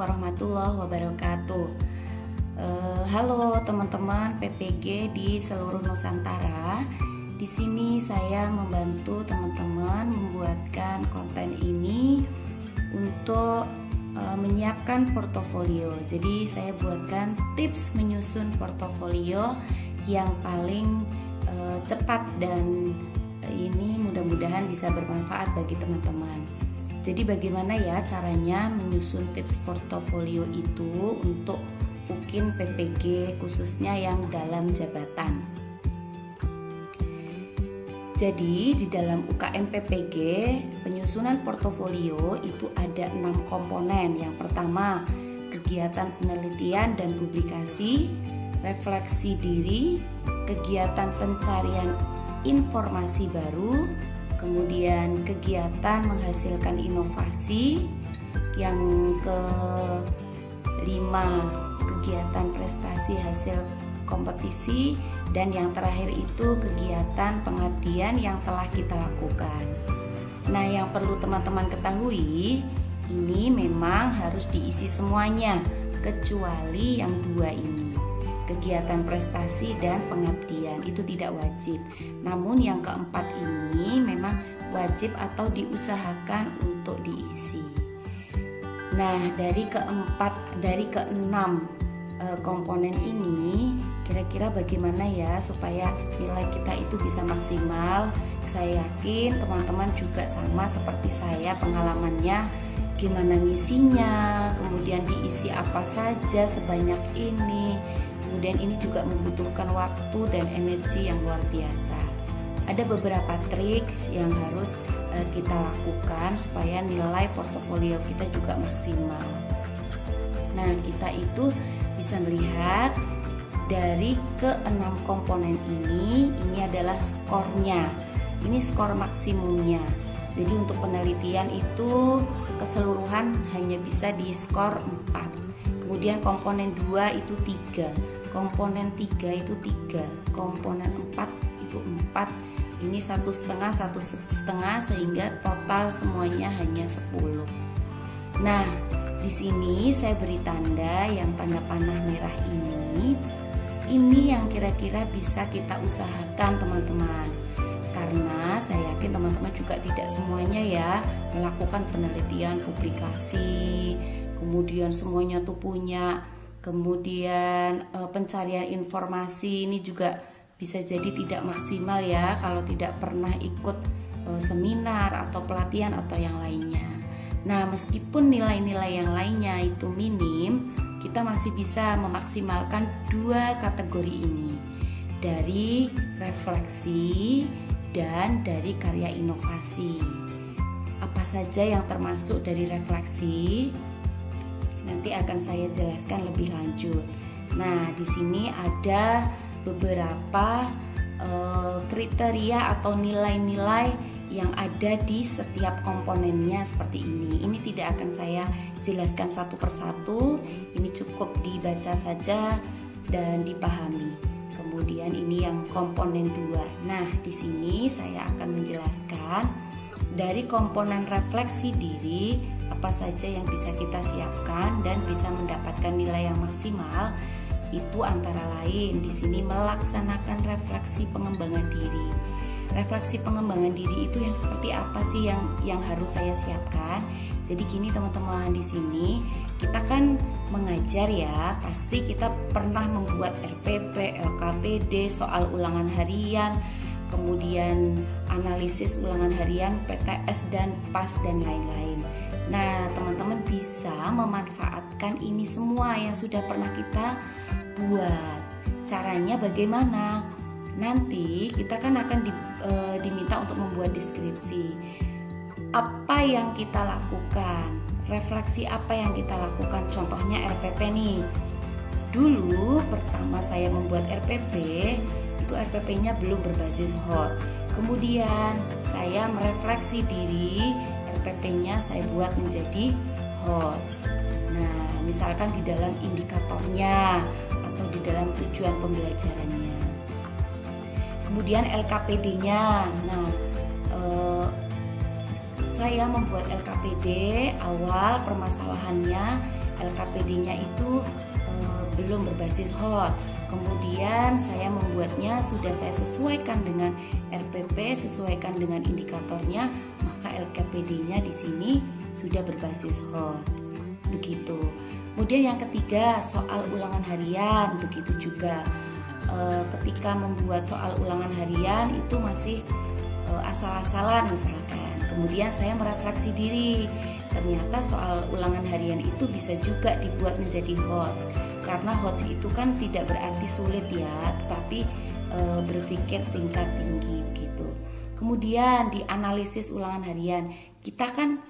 warahmatullahi wabarakatuh. Halo teman-teman PPG di seluruh Nusantara. Di sini saya membantu teman-teman membuatkan konten ini untuk menyiapkan portofolio. Jadi saya buatkan tips menyusun portofolio yang paling cepat dan ini mudah-mudahan bisa bermanfaat bagi teman-teman. Jadi bagaimana ya caranya menyusun tips portofolio itu untuk UKIN PPG khususnya yang dalam jabatan. Jadi di dalam UKM PPG penyusunan portofolio itu ada 6 komponen. Yang pertama kegiatan penelitian dan publikasi, refleksi diri, kegiatan pencarian informasi baru, kemudian kegiatan menghasilkan inovasi, yang kelima kegiatan prestasi hasil kompetisi, dan yang terakhir itu kegiatan pengabdian yang telah kita lakukan. Nah, yang perlu teman-teman ketahui, ini memang harus diisi semuanya kecuali yang dua ini. Kegiatan prestasi dan pengabdian itu tidak wajib. Namun yang keempat ini memang wajib atau diusahakan untuk diisi. Nah, dari keenam komponen ini kira-kira bagaimana ya supaya nilai kita itu bisa maksimal. Saya yakin teman-teman juga sama seperti saya pengalamannya, gimana ngisinya, kemudian diisi apa saja sebanyak ini. Kemudian ini juga membutuhkan waktu dan energi yang luar biasa. Ada beberapa triks yang harus kita lakukan supaya nilai portofolio kita juga maksimal. Nah, kita itu bisa melihat dari keenam komponen ini adalah skornya. Ini skor maksimumnya. Jadi untuk penelitian itu keseluruhan hanya bisa di skor 4. Kemudian komponen 2 itu 3. Komponen 3 itu 3, komponen 4 itu 4, ini 1,5 sehingga total semuanya hanya 10. Nah, di sini saya beri tanda yang tanda panah merah ini yang kira-kira bisa kita usahakan teman-teman. Karena saya yakin teman-teman juga tidak semuanya ya melakukan penelitian, publikasi, kemudian semuanya tuh punya. Kemudian pencarian informasi ini juga bisa jadi tidak maksimal ya kalau tidak pernah ikut seminar atau pelatihan atau yang lainnya. Nah, meskipun nilai-nilai yang lainnya itu minim, kita masih bisa memaksimalkan dua kategori ini, dari refleksi dan dari karya inovasi. Apa saja yang termasuk dari refleksi? Nanti akan saya jelaskan lebih lanjut. Nah, di sini ada beberapa kriteria atau nilai-nilai yang ada di setiap komponennya seperti ini. Ini tidak akan saya jelaskan satu persatu. Ini cukup dibaca saja dan dipahami. Kemudian ini yang komponen 2. Nah, di sini saya akan menjelaskan dari komponen refleksi diri apa saja yang bisa kita siapkan dan bisa mendapatkan nilai yang maksimal. Itu antara lain di sini melaksanakan refleksi pengembangan diri. Refleksi pengembangan diri itu yang seperti apa sih yang harus saya siapkan? Jadi gini teman-teman, di sini kita kan mengajar ya, pasti kita pernah membuat RPP, LKPD, soal ulangan harian, kemudian analisis ulangan harian, PTS dan PAS dan lain-lain. Nah, teman-teman bisa memanfaatkan ini semua yang sudah pernah kita buat. Caranya bagaimana? Nanti kita kan akan diminta untuk membuat deskripsi. Apa yang kita lakukan? Refleksi apa yang kita lakukan? Contohnya RPP nih. Dulu pertama saya membuat RPP, itu RPP-nya belum berbasis HOT. Kemudian saya merefleksi diri, RPP-nya saya buat menjadi HOT. Nah, misalkan di dalam indikatornya atau di dalam tujuan pembelajarannya. Kemudian LKPD-nya. Nah, saya membuat LKPD awal permasalahannya LKPD-nya itu belum berbasis hot. Kemudian saya membuatnya sudah saya sesuaikan dengan RPP, sesuaikan dengan indikatornya, maka LKPD-nya di sini sudah berbasis hot. Begitu. Kemudian yang ketiga, soal ulangan harian, begitu juga. Ketika membuat soal ulangan harian itu masih asal-asalan misalkan. Kemudian saya merefleksi diri. Ternyata soal ulangan harian itu bisa juga dibuat menjadi HOTS. Karena HOTS itu kan tidak berarti sulit ya, tetapi berpikir tingkat tinggi gitu. Kemudian di analisis ulangan harian, kita kan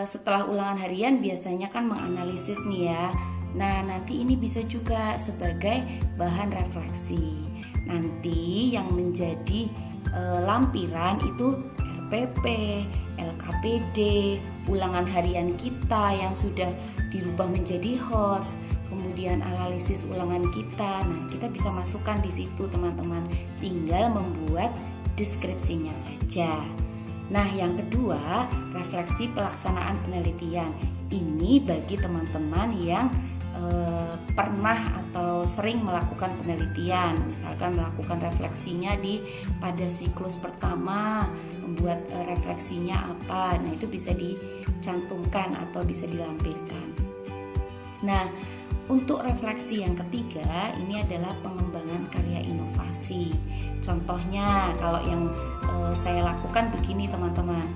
setelah ulangan harian biasanya kan menganalisis nih ya. Nah, nanti ini bisa juga sebagai bahan refleksi. Nanti yang menjadi lampiran itu RPP, LKPD, ulangan harian kita yang sudah dirubah menjadi HOTS, kemudian analisis ulangan kita. Nah, kita bisa masukkan di situ teman-teman. Tinggal membuat deskripsinya saja. Nah, yang kedua, refleksi pelaksanaan penelitian. Ini bagi teman-teman yang pernah atau sering melakukan penelitian, misalkan melakukan refleksinya pada siklus pertama, membuat refleksinya apa. Nah, itu bisa dicantumkan atau bisa dilampirkan. Nah, untuk refleksi yang ketiga ini adalah pengembangan karya inovasi. Contohnya kalau yang saya lakukan begini teman-teman.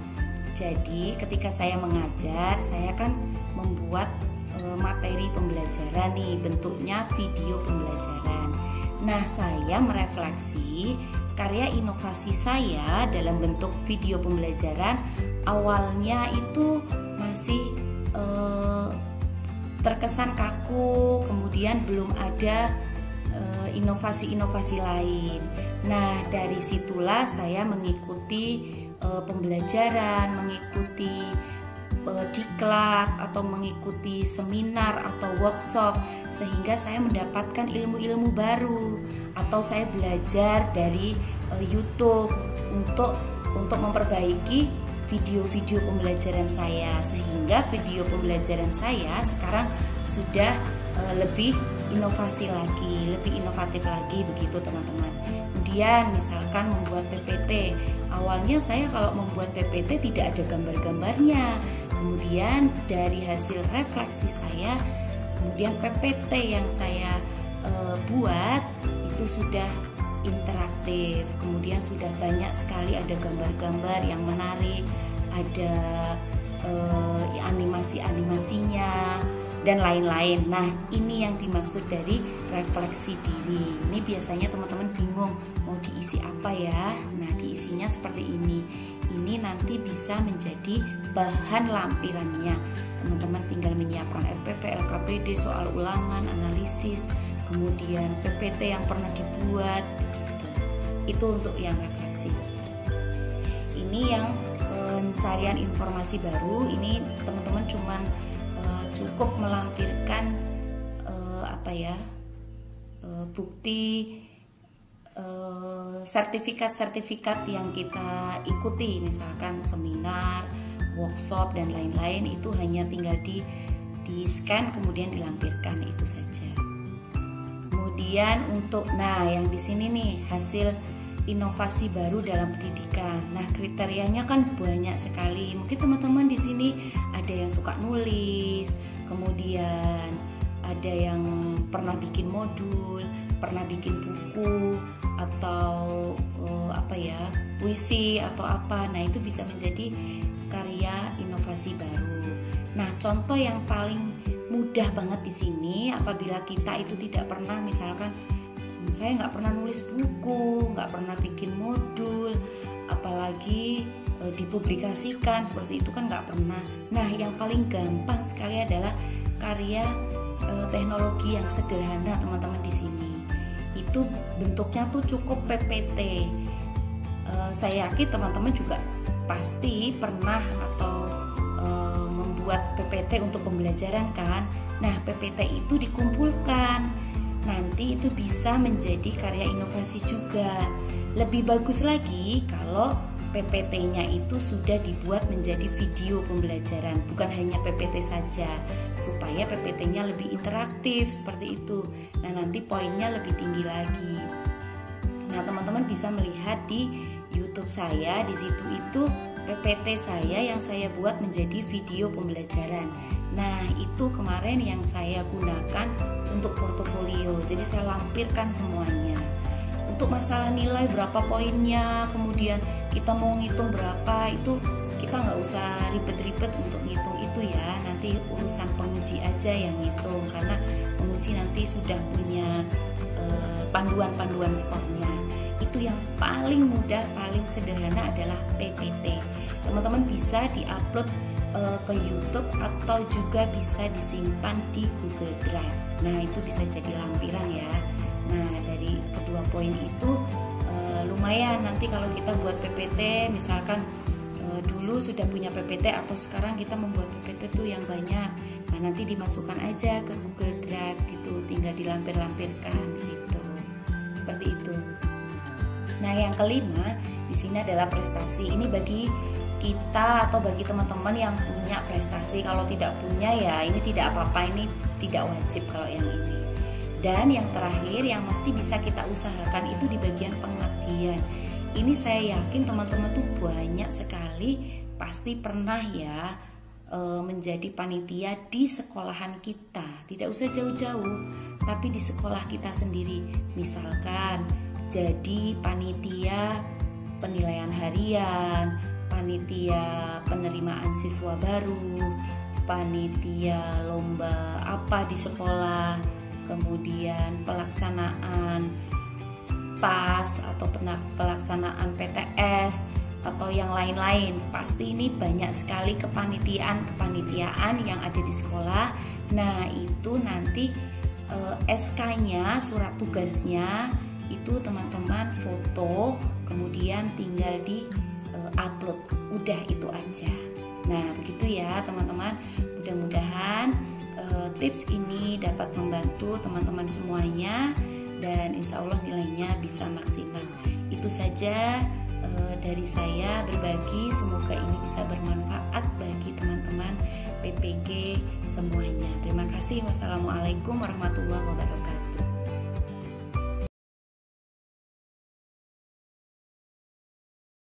Jadi ketika saya mengajar, saya kan membuat materi pembelajaran nih, bentuknya video pembelajaran. Nah, saya merefleksi karya inovasi saya dalam bentuk video pembelajaran. Awalnya itu masih terkesan kaku, kemudian belum ada inovasi-inovasi lain. Nah, dari situlah saya mengikuti pembelajaran, mengikuti diklat atau mengikuti seminar atau workshop, sehingga saya mendapatkan ilmu-ilmu baru, atau saya belajar dari YouTube untuk memperbaiki video-video pembelajaran saya, sehingga video pembelajaran saya sekarang sudah lebih inovasi lagi, lebih inovatif lagi begitu teman-teman. Kemudian misalkan membuat PPT, awalnya saya kalau membuat PPT tidak ada gambar-gambarnya. Kemudian dari hasil refleksi saya, kemudian PPT yang saya buat itu sudah interaktif, kemudian sudah banyak sekali ada gambar-gambar yang menarik, ada animasi-animasinya dan lain-lain. Nah, ini yang dimaksud dari refleksi diri. Ini biasanya teman-teman bingung mau diisi apa ya. Nah, diisinya seperti ini. Ini nanti bisa menjadi bahan lampirannya. Teman-teman tinggal menyiapkan RPP, LKPD, soal ulangan, analisis, kemudian PPT yang pernah dibuat. Itu untuk yang refleksi. Ini yang pencarian informasi baru. Ini teman-teman cuman cukup melampirkan bukti sertifikat-sertifikat yang kita ikuti, misalkan seminar, workshop dan lain-lain. Itu hanya tinggal di scan kemudian dilampirkan, itu saja. Kemudian untuk yang di sini nih hasil inovasi baru dalam pendidikan. Nah, kriterianya kan banyak sekali. Mungkin teman-teman di sini ada yang suka nulis, kemudian ada yang pernah bikin modul, pernah bikin buku atau puisi atau apa. Nah, itu bisa menjadi karya inovasi baru. Nah, contoh yang paling mudah banget di sini apabila kita itu tidak pernah, misalkan saya nggak pernah nulis buku, nggak pernah bikin modul, apalagi dipublikasikan seperti itu kan nggak pernah. Nah, yang paling gampang sekali adalah karya teknologi yang sederhana teman-teman di sini. Itu bentuknya tuh cukup PPT. Saya yakin teman-teman juga pasti pernah atau membuat PPT untuk pembelajaran kan. Nah, PPT itu dikumpulkan. Nanti itu bisa menjadi karya inovasi juga. Lebih bagus lagi kalau PPT-nya itu sudah dibuat menjadi video pembelajaran, bukan hanya PPT saja, supaya PPT-nya lebih interaktif seperti itu. Nah, nanti poinnya lebih tinggi lagi. Nah, teman-teman bisa melihat di YouTube saya, di situ itu PPT saya yang saya buat menjadi video pembelajaran. Nah, itu kemarin yang saya gunakan untuk portofolio. Jadi saya lampirkan semuanya. Untuk masalah nilai berapa poinnya, kemudian kita mau ngitung berapa, itu kita nggak usah ribet-ribet untuk ngitung itu ya. Nanti urusan penguji aja yang ngitung, karena penguji nanti sudah punya panduan-panduan skornya. Itu yang paling mudah, paling sederhana adalah PPT. Teman-teman bisa diupload ke YouTube atau juga bisa disimpan di Google Drive. Nah, itu bisa jadi lampiran ya. Nah, dari kedua poin itu lumayan nanti kalau kita buat PPT, misalkan dulu sudah punya PPT atau sekarang kita membuat PPT tuh yang banyak. Nah, nanti dimasukkan aja ke Google Drive gitu, tinggal dilampir-lampirkan gitu. Seperti itu. Nah, yang kelima di sini adalah prestasi. Ini bagi kita atau bagi teman-teman yang punya prestasi. Kalau tidak punya ya ini tidak apa-apa, ini tidak wajib kalau yang ini. Dan yang terakhir yang masih bisa kita usahakan itu di bagian pengabdian. Ini saya yakin teman-teman tuh banyak sekali pasti pernah ya menjadi panitia di sekolahan kita. Tidak usah jauh-jauh, tapi di sekolah kita sendiri. Misalkan jadi panitia penilaian harian, panitia penerimaan siswa baru, panitia lomba apa di sekolah, kemudian pelaksanaan PAS atau pelaksanaan PTS atau yang lain-lain. Pasti ini banyak sekali kepanitiaan yang ada di sekolah. Nah, itu nanti SK-nya, surat tugasnya itu teman-teman foto, kemudian tinggal di upload. Udah itu aja. Nah, begitu ya teman-teman. Mudah-mudahan tips ini dapat membantu teman-teman semuanya dan insya Allah nilainya bisa maksimal. Itu saja dari saya berbagi, semoga ini bisa bermanfaat bagi teman-teman PPG semuanya. Terima kasih. Wassalamualaikum warahmatullahi wabarakatuh.